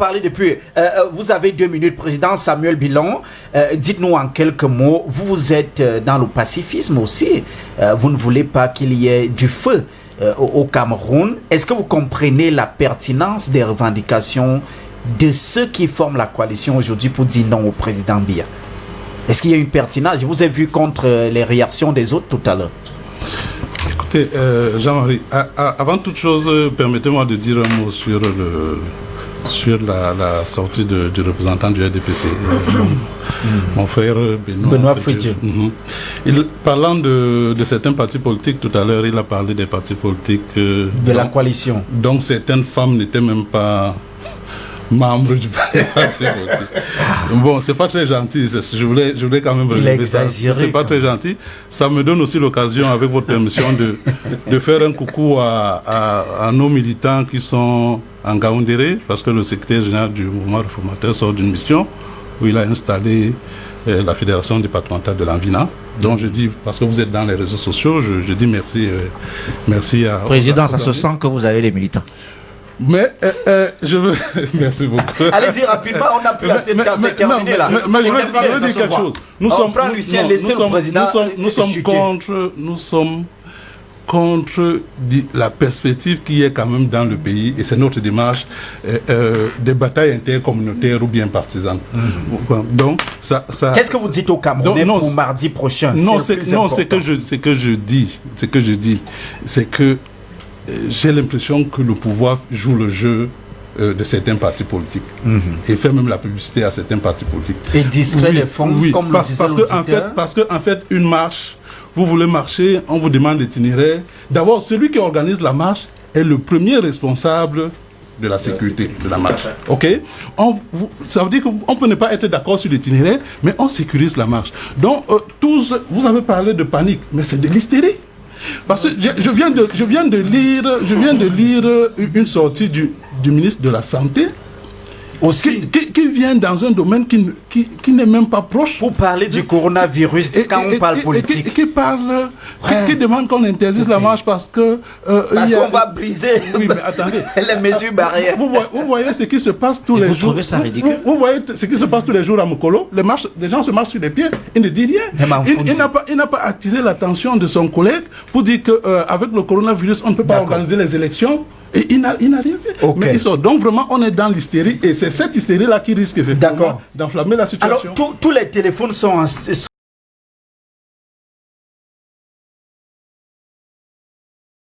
parler depuis. Vous avez 2 minutes, Président Samuel Bilon. Dites-nous en quelques mots, vous êtes dans le pacifisme aussi. Vous ne voulez pas qu'il y ait du feu au Cameroun. Est-ce que vous comprenez la pertinence des revendications de ceux qui forment la coalition aujourd'hui pour dire non au président Biya? Est-ce qu'il y a une pertinence? Je vous ai vu contre les réactions des autres tout à l'heure. Écoutez, Jean-Marie, avant toute chose, permettez-moi de dire un mot sur la sortie du représentant du RDPC, mon frère Benoît Fridjé. Parlant de certains partis politiques, tout à l'heure, il a parlé des partis politiques de la coalition. Donc certaines femmes n'étaient même pas membre du parti politique. Bon, c'est pas très gentil, je voulais quand même relever ça. C'est pas très gentil. Ça me donne aussi l'occasion, avec votre permission, de faire un coucou à nos militants qui sont en Gaoundéré, parce que le secrétaire général du mouvement réformateur sort d'une mission où il a installé la fédération départementale de l'Anvina. Donc je dis, parce que vous êtes dans les réseaux sociaux, je dis merci à... Président, ça se sent que vous avez les militants. Mais je veux... Merci beaucoup. Allez-y rapidement, on n'a plus assez de temps, c'est terminé là. Mais je veux dire quelque chose. Nous sommes contre la perspective qui est quand même dans le pays, et c'est notre démarche, des batailles intercommunautaires ou bien partisanes. Donc, ça... Qu'est-ce que vous dites aux Camerounais pour mardi prochain? Ce que je dis, c'est que j'ai l'impression que le pouvoir joue le jeu de certains partis politiques et fait même la publicité à certains partis politiques. Et distrait les fonds, comme parce que en fait, une marche, vous voulez marcher, on vous demande l'itinéraire. D'abord, celui qui organise la marche est le premier responsable de la sécurité de la marche. Ok? Ça veut dire qu'on peut ne pas être d'accord sur l'itinéraire, mais on sécurise la marche. Donc, vous avez parlé de panique, mais c'est de l'hystérie. Parce que je viens de lire une sortie du ministre de la Santé aussi, qui vient dans un domaine qui n'est même pas proche. Pour parler du coronavirus, quand on parle politique. Qui demande qu'on interdise la marche parce qu'on va briser oui, mais attendez. les mesures barrières. Vous voyez ce qui se passe tous les jours. Vous trouvez ça ridicule? Vous voyez ce qui se passe tous les jours à Mokolo. Les gens se marchent sur les pieds, ils ne disent rien. Il n'a pas attiré l'attention de son collègue pour dire qu'avec le coronavirus, on ne peut pas organiser les élections. Et il n'a rien fait. Okay. Mais donc vraiment, on est dans l'hystérie, et c'est cette hystérie-là qui risque d'enflammer la situation. Alors, tous les téléphones sont